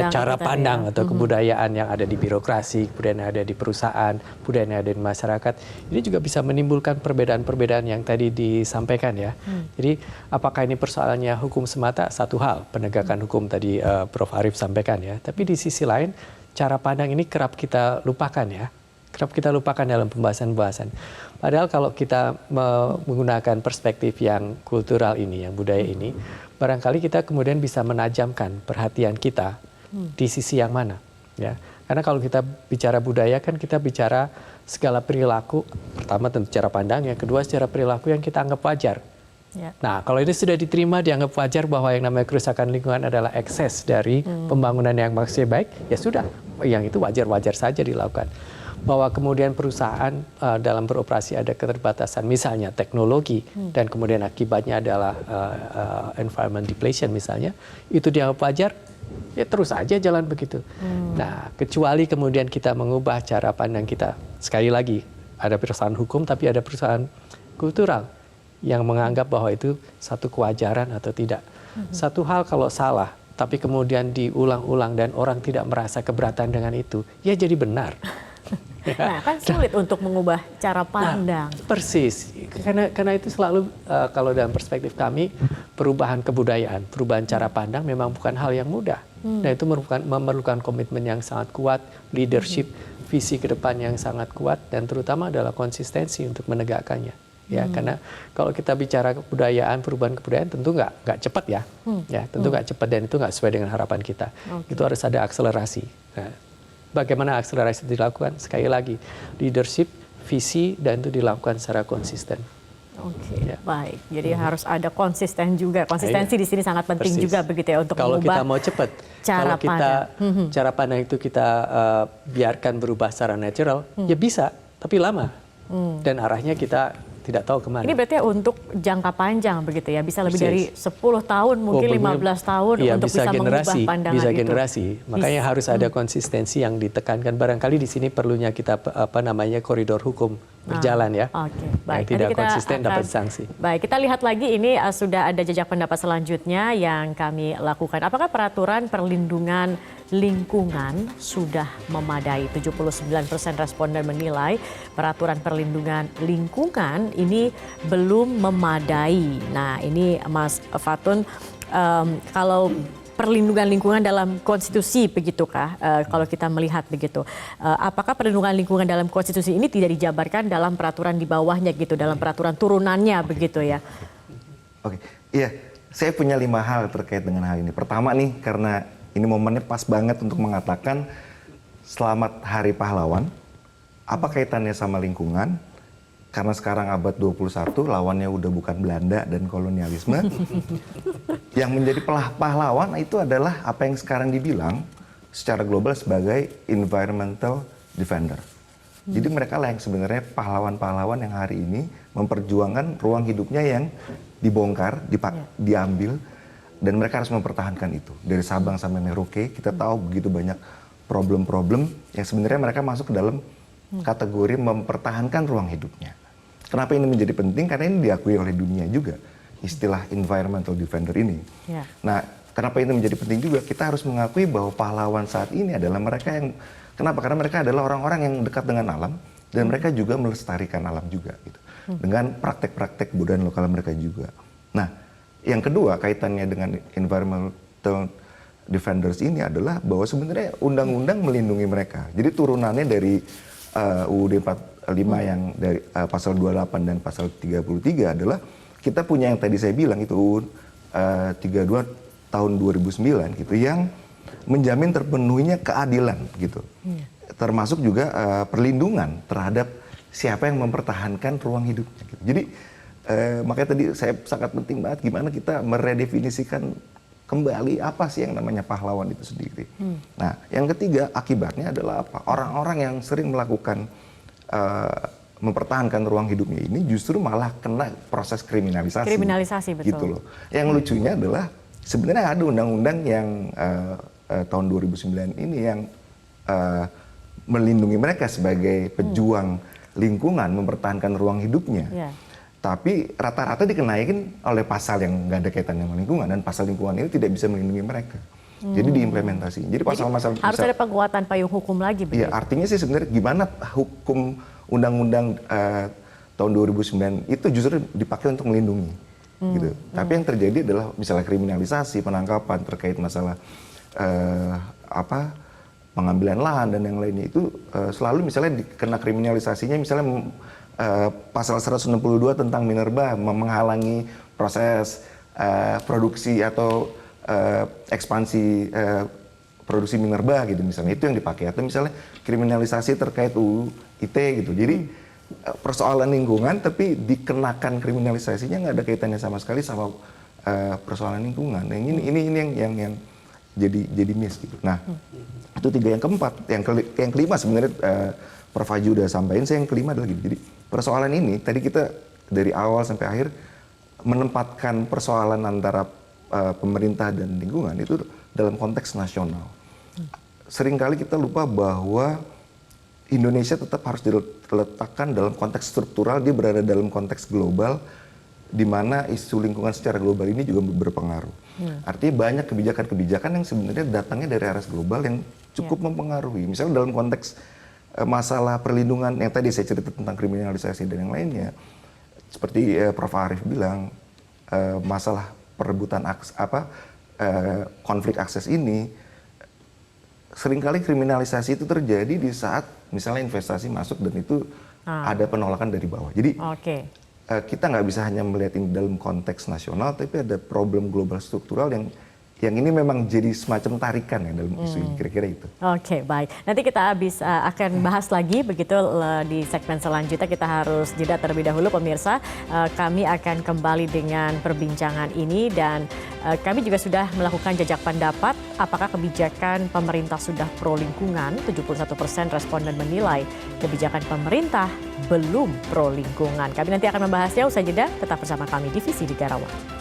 cara pandang atau kebudayaan yang ada di birokrasi, kemudian yang ada di perusahaan, kemudian yang ada di masyarakat, ini juga bisa menimbulkan perbedaan-perbedaan yang tadi disampaikan ya. Jadi apakah ini persoalannya hukum semata? Satu hal, penegakan hukum tadi Prof. Arief sampaikan ya. Tapi di sisi lain, cara pandang ini kerap kita lupakan ya. Kerap kita lupakan dalam pembahasan-pembahasan. Padahal kalau kita menggunakan perspektif yang kultural ini, yang budaya ini, barangkali kita kemudian bisa menajamkan perhatian kita di sisi yang mana. Ya. Karena kalau kita bicara budaya kan kita bicara segala perilaku, pertama tentu cara pandang, yang kedua secara perilaku yang kita anggap wajar. Ya. Nah, kalau itu sudah diterima, dianggap wajar bahwa yang namanya kerusakan lingkungan adalah ekses dari pembangunan yang maksudnya baik, ya sudah, yang itu wajar-wajar saja dilakukan. Bahwa kemudian perusahaan dalam beroperasi ada keterbatasan, misalnya teknologi, dan kemudian akibatnya adalah environment depletion misalnya, itu dianggap wajar, ya terus aja jalan begitu. Nah, kecuali kemudian kita mengubah cara pandang kita. Sekali lagi, ada perusahaan hukum, tapi ada perusahaan kultural yang menganggap bahwa itu satu kewajaran atau tidak. Satu hal kalau salah, tapi kemudian diulang-ulang dan orang tidak merasa keberatan dengan itu, ya jadi benar. Nah, kan sulit untuk mengubah cara pandang. Nah, persis, karena itu selalu kalau dalam perspektif kami, perubahan kebudayaan, perubahan cara pandang memang bukan hal yang mudah. Dan itu memerlukan komitmen yang sangat kuat, leadership, visi ke depan yang sangat kuat, dan terutama adalah konsistensi untuk menegakkannya. Ya, karena kalau kita bicara kebudayaan, perubahan kebudayaan tentu nggak cepat ya, tentu nggak cepat dan itu nggak sesuai dengan harapan kita. Itu harus ada akselerasi. Nah, bagaimana akselerasi dilakukan? Sekali lagi, leadership, visi, dan itu dilakukan secara konsisten. Oke, baik. Jadi harus ada konsisten juga. Konsistensi di sini sangat penting juga begitu ya untuk kalau mengubah kita mau cepat. Kalau kita cara pandang itu kita biarkan berubah secara natural, ya bisa, tapi lama. Dan arahnya kita tidak tahu kemana. Ini berarti untuk jangka panjang begitu ya, bisa lebih dari 10 tahun, mungkin 15 tahun iya, untuk bisa mengubah pandangan bisa itu. generasi. Makanya harus ada konsistensi yang ditekankan. Barangkali di sini perlunya kita koridor hukum berjalan ya. Oke, baik. Yang tidak Nanti kita konsisten dapat sanksi. Baik, kita lihat lagi ini sudah ada jejak pendapat selanjutnya yang kami lakukan. Apakah peraturan perlindungan lingkungan sudah memadai? 79% responden menilai peraturan perlindungan lingkungan ini belum memadai. Nah, ini Mas Fatun, kalau perlindungan lingkungan dalam konstitusi begitukah kalau kita melihat begitu, apakah perlindungan lingkungan dalam konstitusi ini tidak dijabarkan dalam peraturan di bawahnya gitu, dalam peraturan turunannya begitu ya? Oke, iya, saya punya 5 hal terkait dengan hal ini. Pertama nih, karena ini momennya pas banget untuk mengatakan selamat Hari Pahlawan. Apa kaitannya sama lingkungan? Karena sekarang abad 21, lawannya udah bukan Belanda dan kolonialisme. Yang menjadi pahlawan itu adalah apa yang sekarang dibilang secara global sebagai environmental defender. Jadi mereka lah yang sebenarnya pahlawan-pahlawan yang hari ini memperjuangkan ruang hidupnya yang dibongkar, diambil, dan mereka harus mempertahankan itu. Dari Sabang sampai Merauke, kita tahu begitu banyak problem-problem yang sebenarnya mereka masuk ke dalam kategori mempertahankan ruang hidupnya. Kenapa ini menjadi penting? Karena ini diakui oleh dunia juga, istilah environmental defender ini. Ya. Nah, kenapa ini menjadi penting juga? Kita harus mengakui bahwa pahlawan saat ini adalah mereka yang, kenapa? Karena mereka adalah orang-orang yang dekat dengan alam, dan mereka juga melestarikan alam juga, gitu. Dengan praktek-praktek budaya lokal mereka juga. Nah, yang kedua kaitannya dengan environmental defenders ini adalah bahwa sebenarnya undang-undang melindungi mereka. Jadi turunannya dari UUD 45 yang dari pasal 28 dan pasal 33 adalah kita punya yang tadi saya bilang itu UUD 32 tahun 2009 gitu, yang menjamin terpenuhinya keadilan gitu. Termasuk juga perlindungan terhadap siapa yang mempertahankan ruang hidupnya gitu. Jadi makanya tadi saya sangat penting banget gimana kita meredefinisikan kembali apa sih yang namanya pahlawan itu sendiri. Nah, yang ketiga akibatnya adalah apa? Orang-orang yang sering melakukan mempertahankan ruang hidupnya ini justru malah kena proses kriminalisasi. Kriminalisasi, betul. Gitu loh. Yang lucunya adalah sebenarnya ada undang-undang yang tahun 2009 ini yang melindungi mereka sebagai pejuang lingkungan, mempertahankan ruang hidupnya. Yeah. Tapi rata-rata dikenaikan oleh pasal yang nggak ada kaitannya sama lingkungan, dan pasal lingkungan ini tidak bisa melindungi mereka. Jadi diimplementasi. Jadi pasal-pasal harus ada penguatan payung hukum lagi. Iya, artinya sih sebenarnya gimana hukum undang-undang tahun 2009 itu justru dipakai untuk melindungi. Gitu. Tapi yang terjadi adalah misalnya kriminalisasi, penangkapan terkait masalah pengambilan lahan dan yang lainnya itu selalu misalnya dikena kriminalisasinya misalnya pasal 162 tentang minerba menghalangi proses produksi atau ekspansi produksi minerba gitu misalnya, itu yang dipakai, atau misalnya kriminalisasi terkait UU ITE gitu. Jadi persoalan lingkungan tapi dikenakan kriminalisasinya nggak ada kaitannya sama sekali sama persoalan lingkungan. Ini yang jadi miss gitu. Nah, itu 3. Yang keempat, yang kelima sebenarnya Prof. Haji udah sampaikan, saya yang kelima adalah gini. Jadi persoalan ini tadi kita dari awal sampai akhir menempatkan persoalan antara pemerintah dan lingkungan itu dalam konteks nasional. Seringkali kita lupa bahwa Indonesia tetap harus diletakkan dalam konteks struktural, dia berada dalam konteks global, di mana isu lingkungan secara global ini juga berpengaruh. Artinya banyak kebijakan-kebijakan yang sebenarnya datangnya dari arah global yang cukup mempengaruhi. Misalnya dalam konteks masalah perlindungan yang tadi saya cerita tentang kriminalisasi dan yang lainnya, seperti Prof. Arief bilang, masalah perebutan konflik akses ini, seringkali kriminalisasi itu terjadi di saat misalnya investasi masuk dan itu ada penolakan dari bawah. Jadi kita nggak bisa hanya melihat ini dalam konteks nasional, tapi ada problem global struktural yang ini memang jadi semacam tarikan ya dalam isu ini, kira-kira itu. Oke, baik. Nanti kita akan bahas lagi begitu di segmen selanjutnya. Kita harus jeda terlebih dahulu pemirsa. Kami akan kembali dengan perbincangan ini dan kami juga sudah melakukan jajak pendapat apakah kebijakan pemerintah sudah pro lingkungan. 71% responden menilai kebijakan pemerintah belum pro lingkungan. Kami nanti akan membahasnya usai jeda. Tetap bersama kami di Visi Negarawan.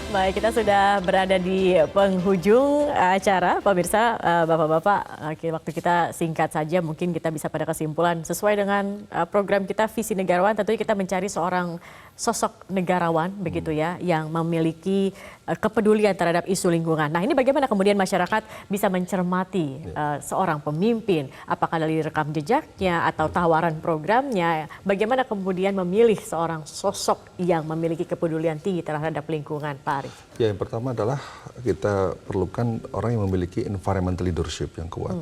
Baik, kita sudah berada di penghujung acara, pemirsa, Bapak-Bapak. Waktu kita singkat saja, mungkin kita bisa pada kesimpulan sesuai dengan program kita Visi Negarawan. Tentunya kita mencari seorang sosok negarawan, begitu ya, yang memiliki kepedulian terhadap isu lingkungan. Nah, ini bagaimana kemudian masyarakat bisa mencermati seorang pemimpin, apakah dari rekam jejaknya atau tawaran programnya, bagaimana kemudian memilih seorang sosok yang memiliki kepedulian tinggi terhadap lingkungan, Pak Arief? Ya, yang pertama adalah kita perlukan orang yang memiliki environmental leadership yang kuat.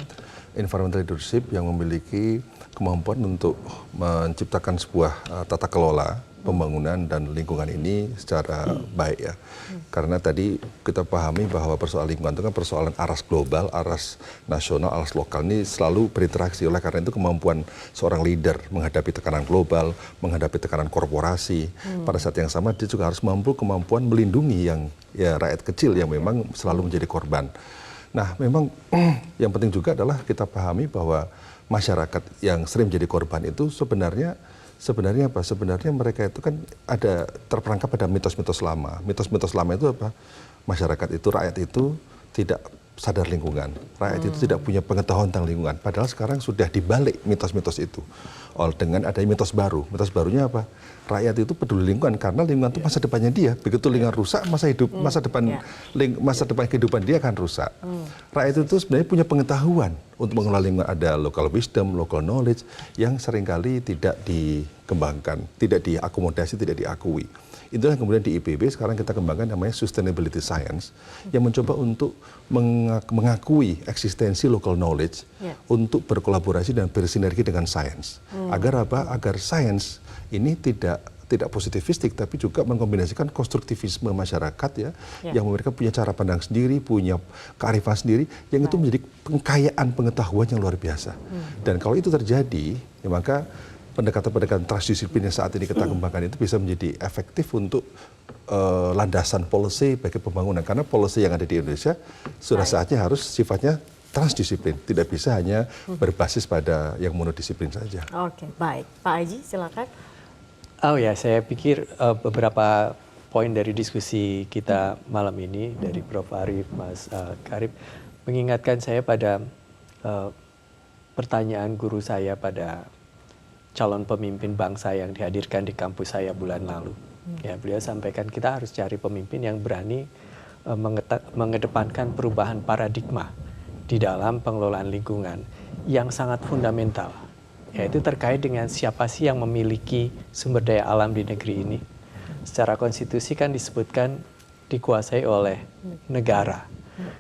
Environmental leadership yang memiliki kemampuan untuk menciptakan sebuah tata kelola pembangunan dan lingkungan ini secara baik ya. Karena tadi kita pahami bahwa persoalan lingkungan itu kan persoalan aras global, aras nasional, aras lokal ini selalu berinteraksi. Oleh karena itu kemampuan seorang leader menghadapi tekanan global, menghadapi tekanan korporasi, pada saat yang sama dia juga harus kemampuan melindungi yang ya rakyat kecil yang memang selalu menjadi korban. Nah, memang yang penting juga adalah kita pahami bahwa masyarakat yang sering menjadi korban itu sebenarnya apa? Sebenarnya mereka itu kan ada terperangkap pada mitos-mitos lama. Mitos-mitos lama itu apa? Masyarakat itu, rakyat itu tidak sadar lingkungan. Rakyat itu tidak punya pengetahuan tentang lingkungan. Padahal sekarang sudah dibalik mitos-mitos itu. Dengan adanya mitos baru. Mitos barunya apa? Rakyat itu peduli lingkungan karena lingkungan itu masa depannya dia. Begitu lingkungan rusak, masa depan kehidupan dia akan rusak. Rakyat itu sebenarnya punya pengetahuan untuk mengelola lingkungan. Ada local wisdom, local knowledge yang seringkali tidak dikembangkan, tidak diakomodasi, tidak diakui. Itulah yang kemudian di IPB sekarang kita kembangkan namanya sustainability science yang mencoba untuk mengakui eksistensi local knowledge untuk berkolaborasi dan bersinergi dengan sains. Agar apa? Agar sains ini tidak positivistik tapi juga mengkombinasikan konstruktivisme masyarakat ya yang mereka punya cara pandang sendiri, punya kearifan sendiri yang itu menjadi kekayaan pengetahuan yang luar biasa. Dan kalau itu terjadi, ya maka pendekatan-pendekatan transdisiplin yang saat ini kita kembangkan itu bisa menjadi efektif untuk landasan policy bagi pembangunan. Karena policy yang ada di Indonesia sudah saatnya harus sifatnya transdisiplin, tidak bisa hanya berbasis pada yang monodisiplin saja. Oke, baik. Pak Haji, silakan. Oh ya, saya pikir beberapa poin dari diskusi kita malam ini dari Prof. Arief, Mas Karib, mengingatkan saya pada pertanyaan guru saya pada calon pemimpin bangsa yang dihadirkan di kampus saya bulan lalu. Ya, beliau sampaikan kita harus cari pemimpin yang berani mengedepankan perubahan paradigma di dalam pengelolaan lingkungan yang sangat fundamental. Yaitu terkait dengan siapa sih yang memiliki sumber daya alam di negeri ini. Secara konstitusi kan disebutkan dikuasai oleh negara.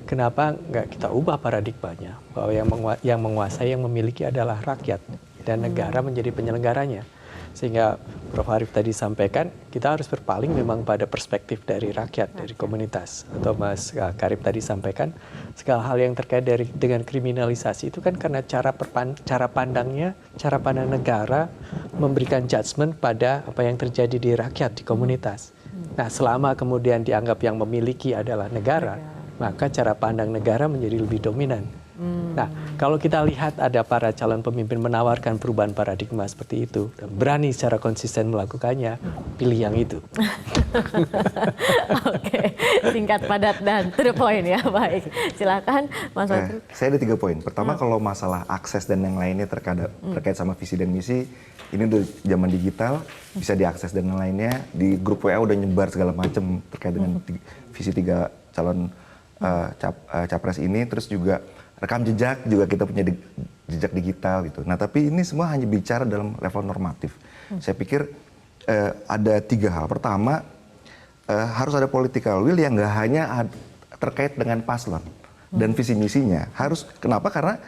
Kenapa nggak kita ubah paradigmanya bahwa yang menguasai, yang memiliki adalah rakyat. dan negara menjadi penyelenggaranya. Sehingga Prof. Arief tadi sampaikan, kita harus berpaling memang pada perspektif dari rakyat, dari komunitas. Atau Mas Karim tadi sampaikan, segala hal yang terkait dengan kriminalisasi itu kan karena cara pandang negara memberikan judgement pada apa yang terjadi di rakyat, di komunitas. Nah, selama kemudian dianggap yang memiliki adalah negara, maka cara pandang negara menjadi lebih dominan. Nah, kalau kita lihat ada para calon pemimpin menawarkan perubahan paradigma seperti itu, dan berani secara konsisten melakukannya, pilih yang itu. Oke, singkat, padat, dan to the point ya. Baik, silakan Mas Fatun. Saya ada 3 poin. Pertama, kalau masalah akses dan yang lainnya terkait sama visi dan misi, ini udah zaman digital, bisa diakses dan yang lainnya. Di grup WA udah nyebar segala macam terkait dengan visi 3 calon capres ini. Terus juga rekam jejak juga kita punya jejak digital gitu. Nah, tapi ini semua hanya bicara dalam level normatif. Saya pikir ada 3 hal. Pertama, harus ada political will yang nggak hanya terkait dengan paslon dan visi misinya. Kenapa? Karena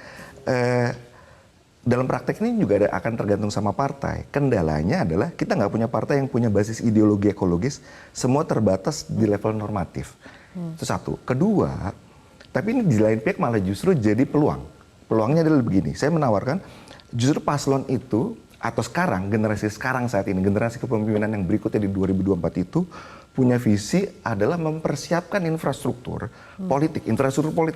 dalam praktek ini juga akan tergantung sama partai. Kendalanya adalah kita nggak punya partai yang punya basis ideologi ekologis. Semua terbatas di level normatif. Itu satu. Kedua, tapi ini di lain pihak malah justru jadi peluang. Peluangnya adalah begini, saya menawarkan justru paslon itu, atau sekarang, generasi sekarang saat ini, generasi kepemimpinan yang berikutnya di 2024 itu, punya visi adalah mempersiapkan infrastruktur politik,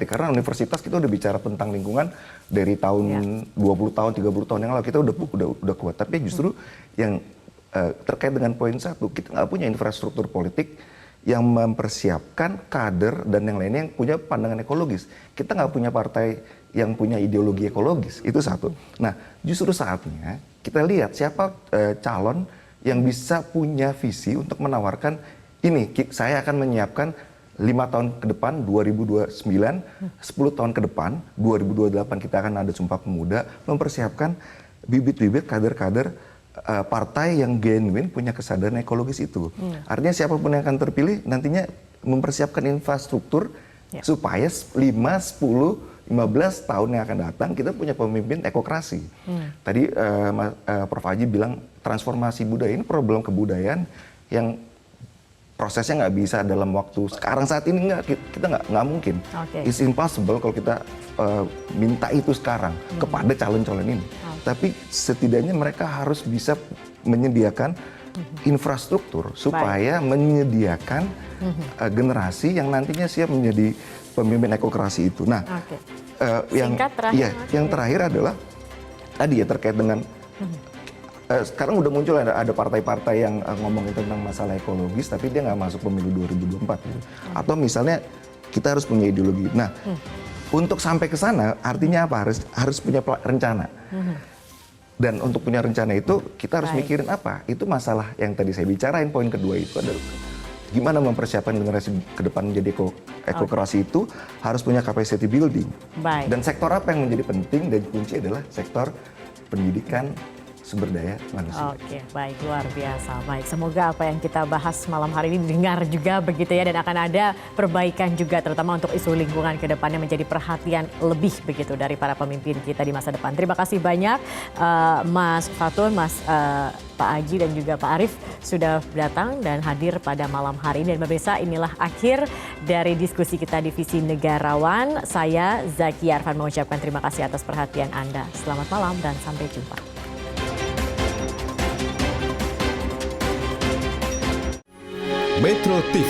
karena universitas kita udah bicara tentang lingkungan dari tahun 20 tahun, 30 tahun yang lalu, kita udah kuat. Tapi justru yang terkait dengan poin 1, kita nggak punya infrastruktur politik yang mempersiapkan kader dan yang lainnya yang punya pandangan ekologis. Kita nggak punya partai yang punya ideologi ekologis, itu satu. Nah, justru saatnya kita lihat siapa calon yang bisa punya visi untuk menawarkan ini, saya akan menyiapkan 5 tahun ke depan, 2029, 10 tahun ke depan, 2028 kita akan ada Sumpah Pemuda, mempersiapkan bibit-bibit kader-kader partai yang genuine punya kesadaran ekologis itu. Artinya siapapun yang akan terpilih nantinya mempersiapkan infrastruktur supaya 5, 10, 15 tahun yang akan datang kita punya pemimpin ekokrasi. Tadi Prof. Haji bilang transformasi budaya ini problem kebudayaan yang prosesnya nggak bisa dalam waktu sekarang saat ini kita nggak mungkin. It's impossible kalau kita minta itu sekarang kepada calon-calon ini. Tapi setidaknya mereka harus bisa menyediakan infrastruktur supaya menyediakan generasi yang nantinya siap menjadi pemimpin ekokrasi itu. Nah, yang terakhir adalah tadi ya terkait dengan sekarang udah muncul ada partai-partai yang ngomongin tentang masalah ekologis tapi dia nggak masuk pemilu 2024 gitu. Atau misalnya kita harus punya ideologi. Nah, untuk sampai ke sana artinya apa? Harus punya rencana. Dan untuk punya rencana itu kita harus mikirin apa? Itu masalah yang tadi saya bicarain. Poin kedua itu adalah gimana mempersiapkan generasi ke depan menjadi ekokrasi itu harus punya capacity building. Dan sektor apa yang menjadi penting dan kunci adalah sektor pendidikan, sumber daya manusia. Oke, baik, luar biasa. Baik, semoga apa yang kita bahas malam hari ini didengar juga begitu ya, dan akan ada perbaikan juga terutama untuk isu lingkungan ke depannya menjadi perhatian lebih begitu dari para pemimpin kita di masa depan. Terima kasih banyak Mas Fatun, Pak Haji dan juga Pak Arief sudah datang dan hadir pada malam hari ini. Dan pemirsa, inilah akhir dari diskusi kita di Visi Negarawan. Saya Zaki Arfan mengucapkan terima kasih atas perhatian Anda. Selamat malam dan sampai jumpa. Metro TV,